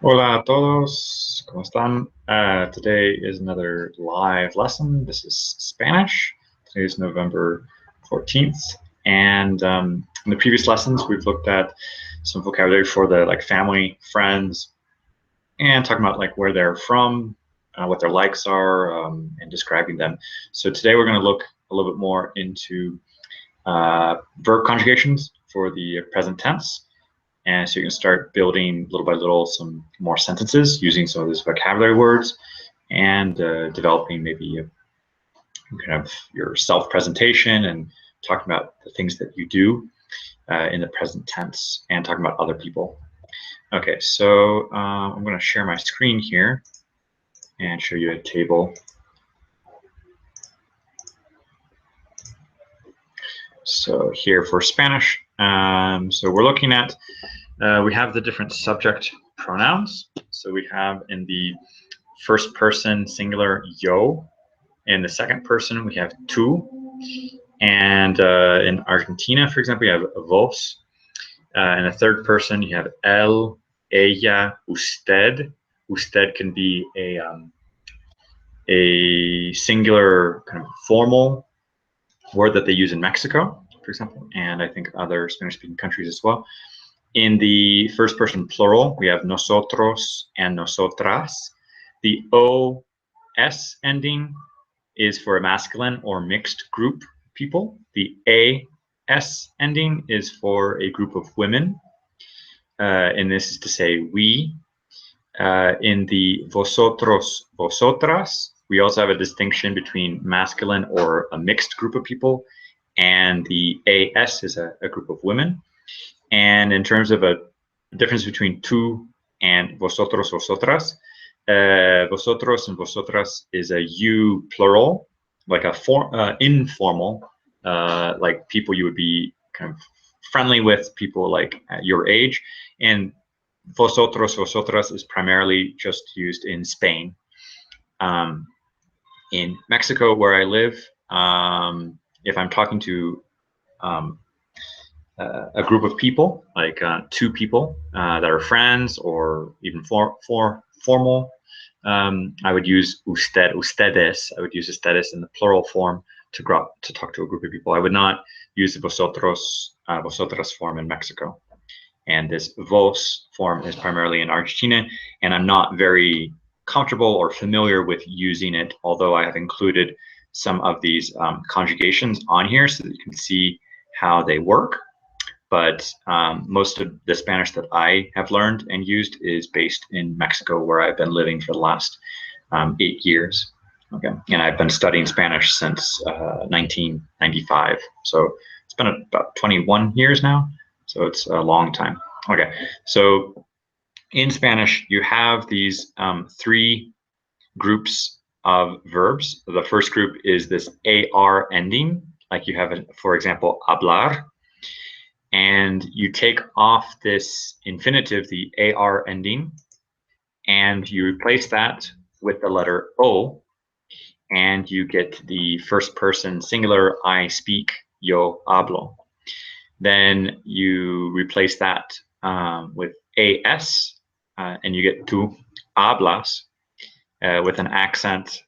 Hola a todos, ¿cómo están? Today is another live lesson. This is Spanish. Today is November 14th. And in the previous lessons, we've looked at some vocabulary for the family, friends, and talking about where they're from, what their likes are, and describing them. So today we're going to look a little bit more into verb conjugations for the present tense. And so you can start building little by little some more sentences using some of these vocabulary words and developing maybe kind of your self-presentation and talking about the things that you do in the present tense and talking about other people. Okay, so I'm going to share my screen here and show you a table. So here for Spanish, so we're looking at, we have the different subject pronouns. So we have in the first person singular yo. In the second person we have tú. And in Argentina, for example, you have vos. In the third person you have él, ella, usted. Usted can be a singular kind of formal word that they use in Mexico, for example, and I think other Spanish-speaking countries as well. In the first person plural, we have nosotros and nosotras. The OS ending is for a masculine or mixed group people. The AS ending is for a group of women, and this is to say we. In the vosotros, vosotras, we also have a distinction between masculine or a mixed group of people, and the AS is a group of women. And in terms of a difference between tú and vosotros, vosotras, vosotros and vosotras is a you plural, like a informal, like people you would be kind of friendly with, people like at your age. And vosotros, vosotras is primarily just used in Spain. In Mexico, where I live, if I'm talking to a group of people, like two people that are friends or even formal, I would use usted, ustedes. I would use ustedes in the plural form to talk to a group of people. I would not use the vosotros, vosotras form in Mexico. And this vos form is primarily in Argentina, and I'm not very comfortable or familiar with using it, although I have included some of these conjugations on here so that you can see how they work. But most of the Spanish that I have learned and used is based in Mexico, where I've been living for the last 8 years. Okay, and I've been studying Spanish since 1995, so it's been about 21 years now. So it's a long time. Okay, so in Spanish, you have these three groups of verbs. The first group is this AR ending, like you have, for example, hablar. And you take off this infinitive, the AR ending, and you replace that with the letter O, and you get the first person singular, I speak, yo hablo. Then you replace that with AS, and you get tú hablas with an accent,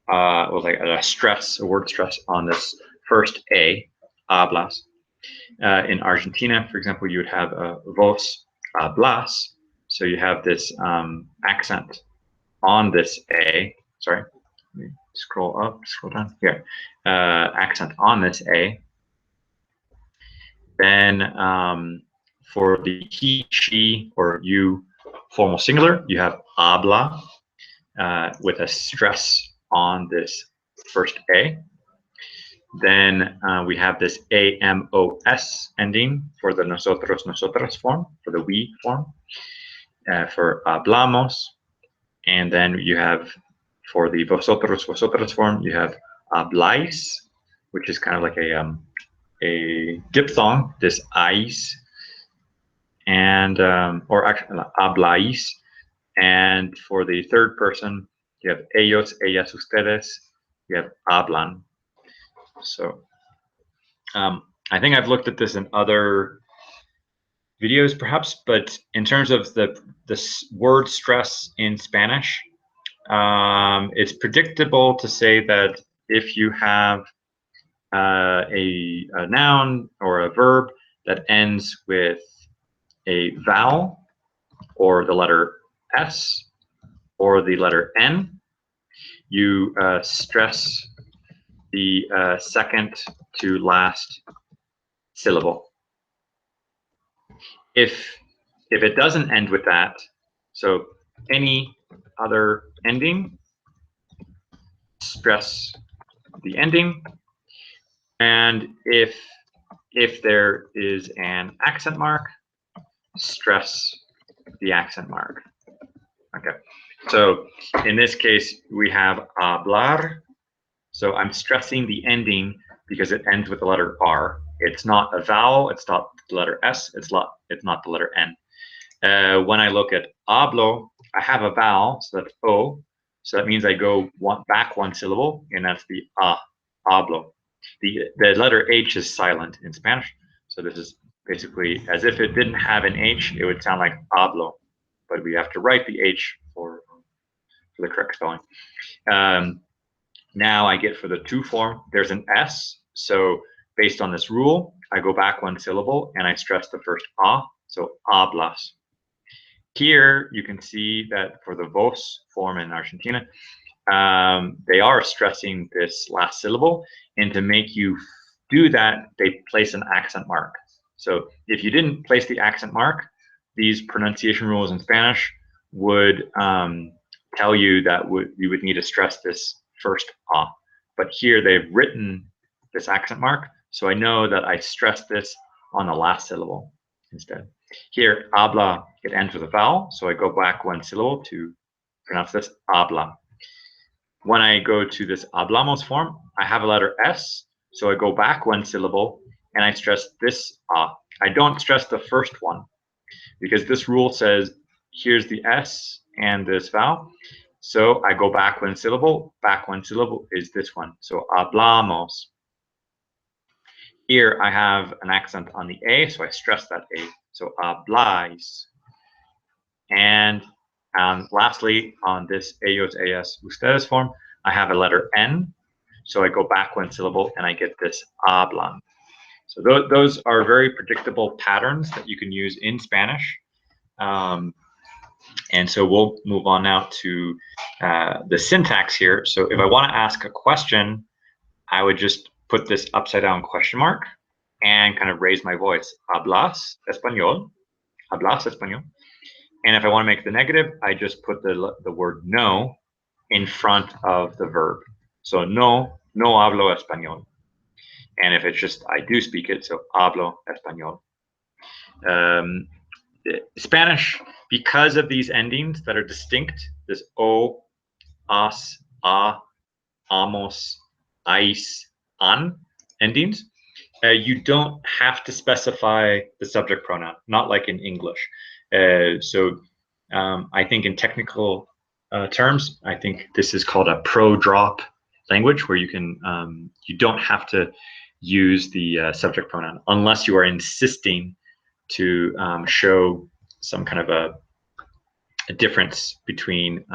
or like a stress, a word stress on this first A, hablas. In Argentina, for example, you would have vos hablas, so you have this accent on this A. Sorry, let me scroll up, scroll down here. Accent on this A. Then for the he, she, or you formal singular, you have habla with a stress on this first A. Then we have this AMOS ending for the nosotros, nosotras form, for the we form, for hablamos. And then you have, for the vosotros, vosotras form, you have habláis, which is kind of like a diphthong, this ais, and or actually habláis. And for the third person, you have ellos, ellas, ustedes, you have hablan. So I think I've looked at this in other videos perhaps, but in terms of the word stress in Spanish, it's predictable to say that if you have a noun or a verb that ends with a vowel or the letter S or the letter N, you stress the second to last syllable. If it doesn't end with that, so any other ending, stress the ending. And if there is an accent mark, stress the accent mark. Okay, so in this case we have hablar. So I'm stressing the ending because it ends with the letter R. It's not a vowel, it's not the letter S, it's not the letter N. When I look at hablo, I have a vowel, so that's O. So that means I go back one syllable, and that's the hablo. The letter H is silent in Spanish, so this is basically as if it didn't have an H, it would sound like hablo, but we have to write the H for the correct spelling. Now I get for the to form, there's an S, so based on this rule, I go back one syllable and I stress the first A, so hablas. Here you can see that for the vos form in Argentina, they are stressing this last syllable, and to make you do that, they place an accent mark. So if you didn't place the accent mark, these pronunciation rules in Spanish would tell you that you would need to stress this first A. But here they've written this accent mark, so I know that I stress this on the last syllable instead. Here, habla, it ends with a vowel, so I go back one syllable to pronounce this habla. When I go to this hablamos form, I have a letter S, so I go back one syllable and I stress this A. I don't stress the first one because this rule says here's the S and this vowel. So I go back one syllable is this one. So hablamos. Here I have an accent on the A, so I stress that A. So habláis. And lastly, on this ellos, ellas, ustedes form, I have a letter N. So I go back one syllable and I get this hablan. So those are very predictable patterns that you can use in Spanish. And so we'll move on now to the syntax here. So if I want to ask a question, I would just put this upside down question mark and kind of raise my voice. Hablas español? Hablas español? And if I want to make the negative, I just put the word no in front of the verb. So no hablo español. And if it's just I do speak it, so hablo español. Spanish, because of these endings that are distinct, this o, as, a, amos, ais, an endings, you don't have to specify the subject pronoun, not like in English. So I think in technical terms, I think this is called a pro-drop language, where you can you don't have to use the subject pronoun unless you are insisting to show some kind of a difference between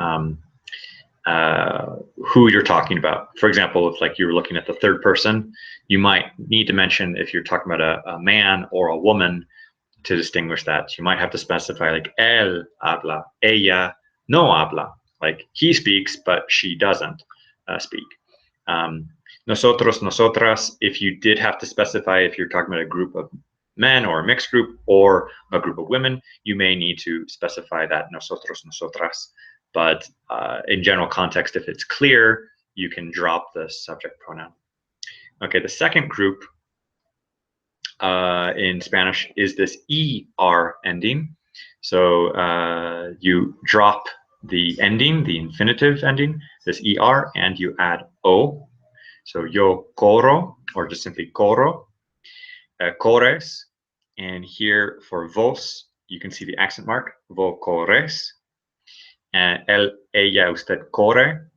who you're talking about. For example, if like you were looking at the third person, you might need to mention if you're talking about a man or a woman to distinguish that. You might have to specify like él habla, ella no habla, like he speaks but she doesn't speak. Nosotros, nosotras, if you did have to specify if you're talking about a group of men or a mixed group or a group of women, you may need to specify that nosotros, nosotras. But in general context, if it's clear, you can drop the subject pronoun. Okay, the second group in Spanish is this ER ending. So you drop the ending, the infinitive ending, this ER, and you add O. So yo corro, or just simply corro, corres. And here for vos, you can see the accent mark, vos corres. Él, ella, usted corre.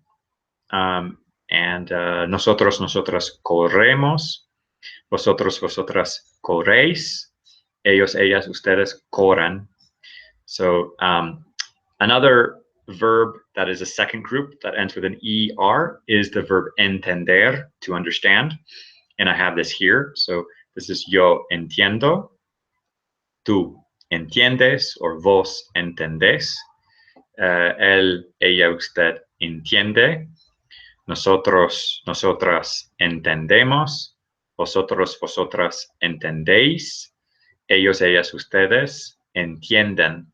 And nosotros, nosotras corremos. Vosotros, vosotras corréis. ellos, ellas, ustedes corren. So another verb that is a second group that ends with an ER is the verb entender, to understand. And I have this here. So this is yo entiendo, tú entiendes, or vos entendés. Él, ella, usted entiende. Nosotros, nosotras entendemos. Vosotros, vosotras entendéis. Ellos, ellas, ustedes entienden.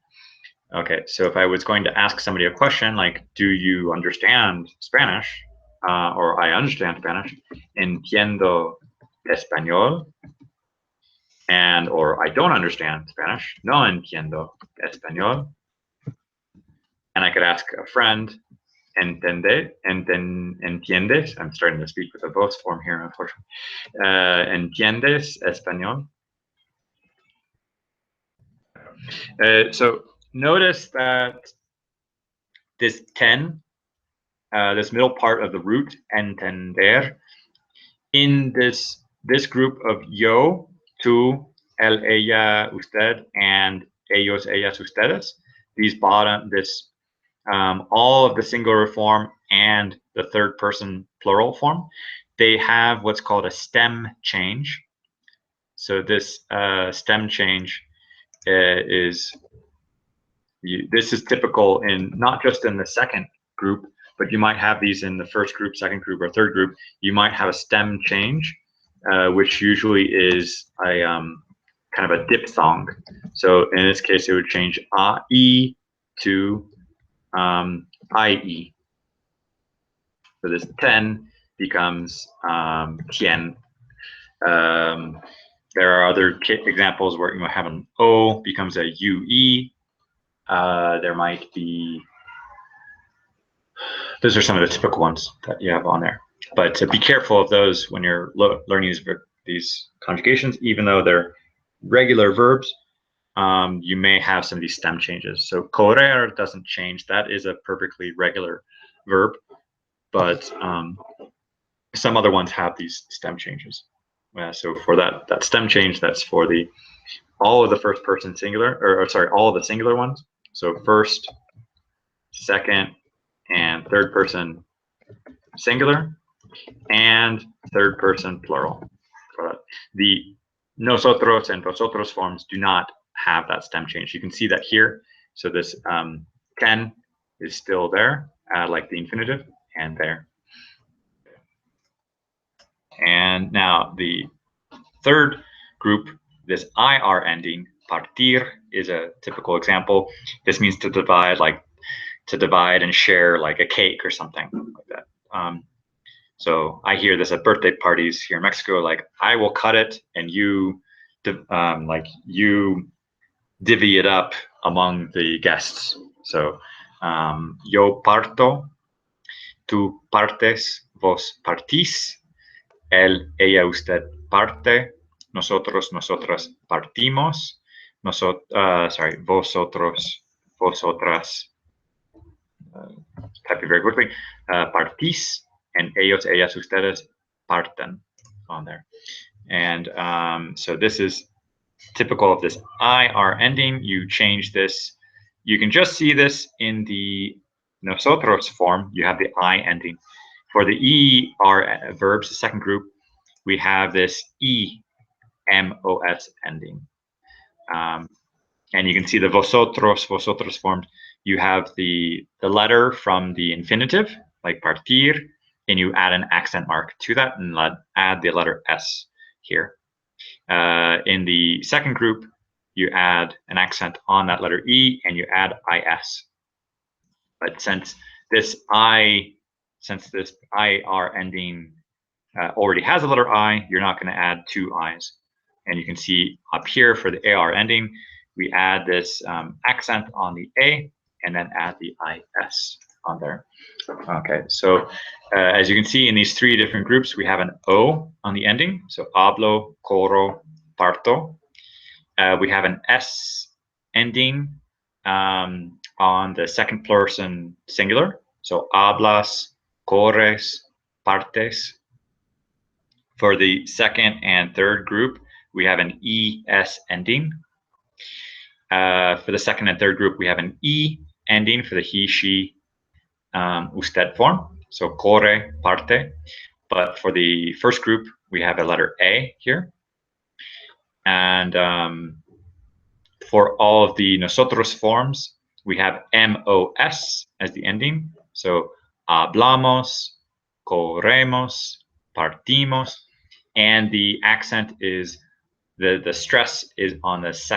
Okay, so if I was going to ask somebody a question like, do you understand Spanish? Or I understand Spanish. Entiendo español. And, or I don't understand Spanish. No entiendo español. And I could ask a friend, entiendes? I'm starting to speak with a voice form here, unfortunately. ¿Entiendes español? So notice that this 10, this middle part of the root, entender, in this group of yo, tú, él, ella, usted, and ellos, ellas, ustedes, these bottom, all of the singular form and the third person plural form, they have what's called a stem change. So this stem change this is typical in not just in the second group, but you might have these in the first group, second group, or third group. You might have a stem change, which usually is a kind of a diphthong. So in this case, it would change e to IE. So this 10 becomes tien. There are other examples where you might have an O becomes a UE. There might be, those are some of the typical ones that you have on there. But be careful of those when you're learning these conjugations, even though they're regular verbs. You may have some of these stem changes. So correr doesn't change. That is a perfectly regular verb, but some other ones have these stem changes. So for that stem change, that's for all of the first person singular, or sorry, all of the singular ones. So first, second, and third person singular, and third person plural. The nosotros and vosotros forms do not have that stem change. You can see that here. So this can is still there, like the infinitive, and there. And now the third group, this IR ending, partir, is a typical example. This means to divide, and share like a cake or something like that. So I hear this at birthday parties here in Mexico, like I will cut it and you divvy it up among the guests. So yo parto, tú partes, vos partís, él, ella, usted parte, nosotros, nosotras partimos, vosotros, vosotras, type it very quickly, partís, and ellos, ellas, ustedes parten on there. And so this is typical of this IR ending. You change this. You can just see this in the nosotros form. You have the I ending. For the ER verbs, the second group, we have this EMOS ending. And you can see the vosotros forms. You have the letter from the infinitive, like partir, and you add an accent mark to that and add the letter S here. In the second group, you add an accent on that letter E and you add IS. But since this IR ending already has a letter I, you're not going to add two I's. And you can see up here for the AR ending, we add this accent on the A and then add the IS on there. Okay, so as you can see in these three different groups, we have an O on the ending. So hablo, corro, parto. We have an S ending on the second person singular. So hablas, corres, partes. For the second and third group, we have an ES ending For the second and third group, we have an E ending for the he, she, usted form. So corre, parte. But for the first group, we have a letter A here. And for all of the nosotros forms, we have MOS as the ending. So hablamos, corremos, partimos, and the accent is the stress is on this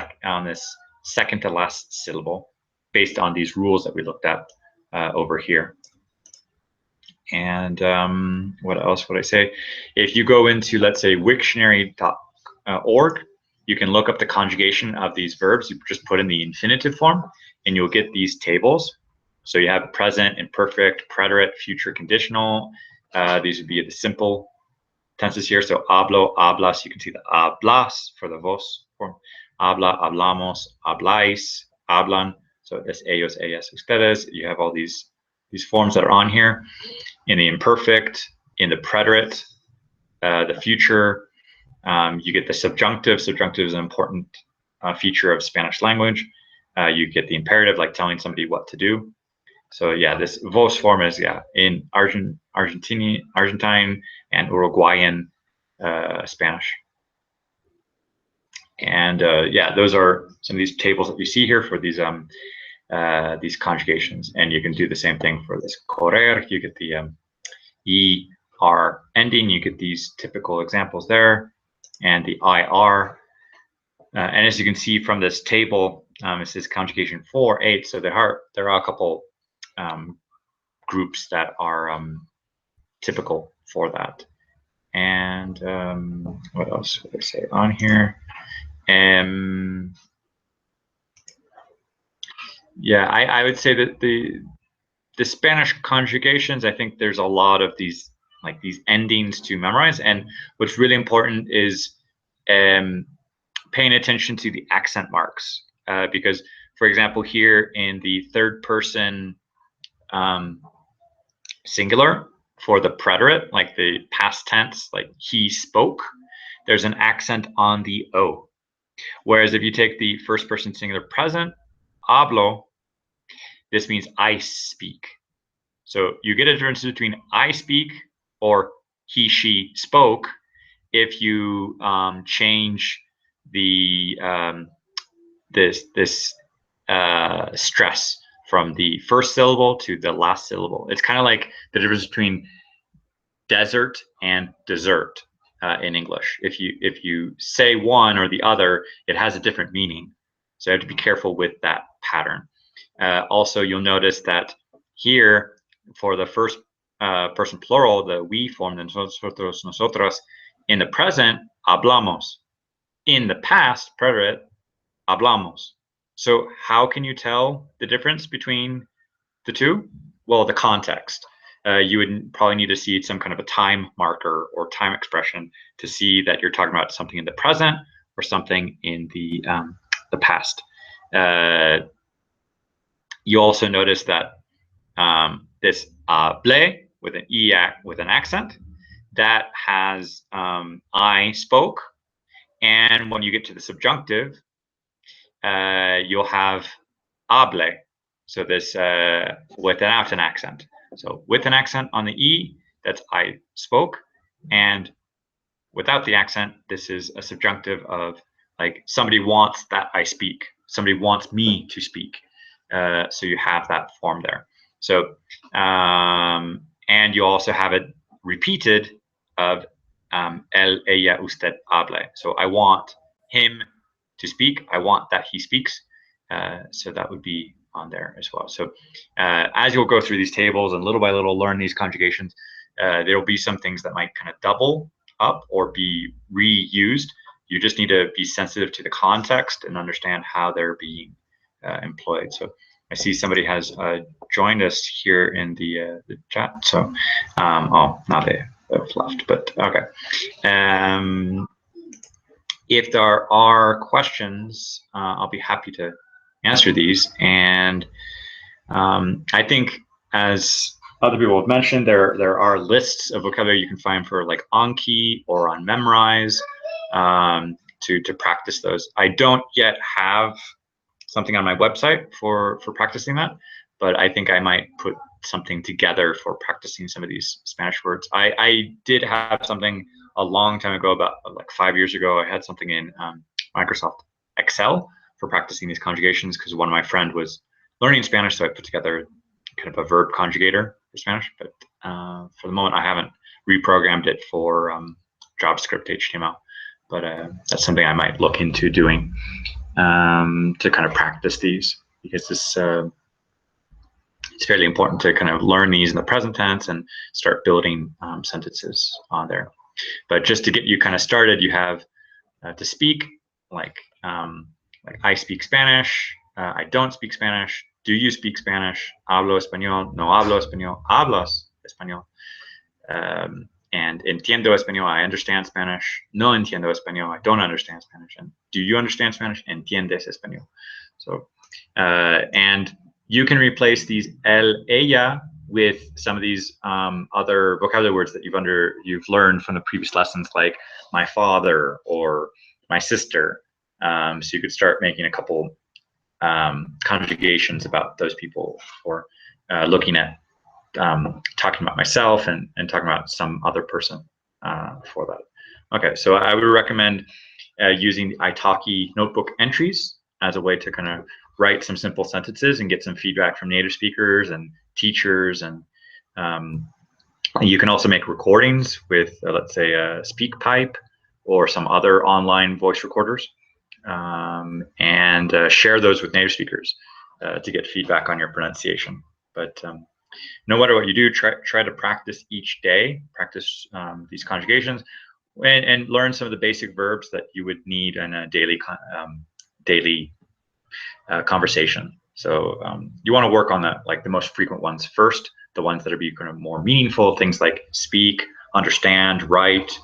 second to last syllable, based on these rules that we looked at over here. And what else would I say? If you go into, let's say, Wiktionary.org, you can look up the conjugation of these verbs. You just put in the infinitive form, and you'll get these tables. So you have present, imperfect, preterite, future conditional. These would be the simple tenses here. So hablo, hablas. You can see the hablas for the vos form. Habla, hablamos, habláis, hablan. So this ellos, ellas, ustedes. You have all these forms that are on here. In the imperfect, in the preterite, the future, you get the subjunctive. Subjunctive is an important feature of Spanish language. You get the imperative, like telling somebody what to do. So yeah, this vos form is in Argentine and Uruguayan Spanish. And yeah, those are some of these tables that you see here for these conjugations. And you can do the same thing for this correr. You get the ER ending. You get these typical examples there, and the IR. And as you can see from this table, it says conjugation 4, 8. So there are a couple groups that are typical for that. And what else would I say on here? Yeah, I would say that the Spanish conjugations, I think there's a lot of these endings to memorize. And what's really important is paying attention to the accent marks, because, for example, here in the third person singular, for the preterite, like the past tense, like he spoke, there's an accent on the O. Whereas if you take the first person singular present, hablo, this means I speak. So you get a difference between I speak or he, she spoke if you change the this stress from the first syllable to the last syllable. It's kind of like the difference between desert and dessert in English. If you say one or the other, it has a different meaning. So you have to be careful with that pattern. Also, you'll notice that here, for the first person plural, the we form, the nosotros, nosotras, in the present, hablamos. In the past, preterite, hablamos. So how can you tell the difference between the two? Well, the context. You would probably need to see some kind of a time marker or time expression to see that you're talking about something in the present or something in the past. You also notice that this hable with an e with an accent, that has I spoke, and when you get to the subjunctive, you'll have hable. So this without an accent. So with an accent on the E, that's I spoke. And without the accent, this is a subjunctive of like somebody wants that I speak. Somebody wants me to speak. So you have that form there. So, and you also have it repeated of él, ella, usted hable. So I want him to speak. I want that he speaks. So that would be on there as well. So as you'll go through these tables and little by little learn these conjugations, there'll be some things that might kind of double up or be reused. You just need to be sensitive to the context and understand how they're being employed. So I see somebody has joined us here in the chat. So, oh, now they've left, but okay. If there are questions, I'll be happy to answer these. And I think, as other people have mentioned, there are lists of vocabulary you can find for like Anki or on Memrise. to practice those. I don't yet have something on my website for practicing that, but I think I might put something together for practicing some of these Spanish words. I did have something a long time ago, about like 5 years ago. I had something in Microsoft Excel for practicing these conjugations, because one of my friend was learning Spanish, so I put together kind of a verb conjugator for Spanish. But for the moment, I haven't reprogrammed it for JavaScript HTML. But that's something I might look into doing to kind of practice these, because this it's fairly important to kind of learn these in the present tense and start building sentences on there. But just to get you kind of started, you have to speak, like I speak Spanish, I don't speak Spanish, do you speak Spanish, hablo español, no hablo español, hablas español, and entiendo español, I understand Spanish, no entiendo español, I don't understand Spanish, and do you understand Spanish, entiendes español. So, and you can replace these el, ella with some of these other vocabulary words that you've learned from the previous lessons, like my father or my sister. So you could start making a couple conjugations about those people, or looking at talking about myself and talking about some other person for that. Okay, so I would recommend using the Italki notebook entries as a way to kind of write some simple sentences and get some feedback from native speakers and teachers. And you can also make recordings with, let's say, SpeakPipe or some other online voice recorders, and share those with native speakers to get feedback on your pronunciation. But no matter what you do, try to practice each day, practice these conjugations, and learn some of the basic verbs that you would need in a daily conversation. So you want to work on the most frequent ones first, the ones that are kind of more meaningful, things like speak, understand, write,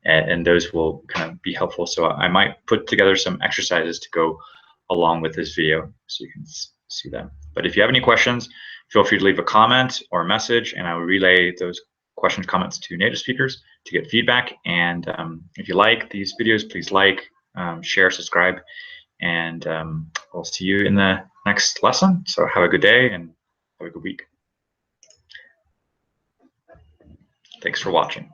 and those will kind of be helpful. So I might put together some exercises to go along with this video so you can see them. But if you have any questions, feel free to leave a comment or a message, and I will relay those questions, comments to native speakers to get feedback. And if you like these videos, please like, share, subscribe, and we'll see you in the next lesson. So have a good day and have a good week. Thanks for watching.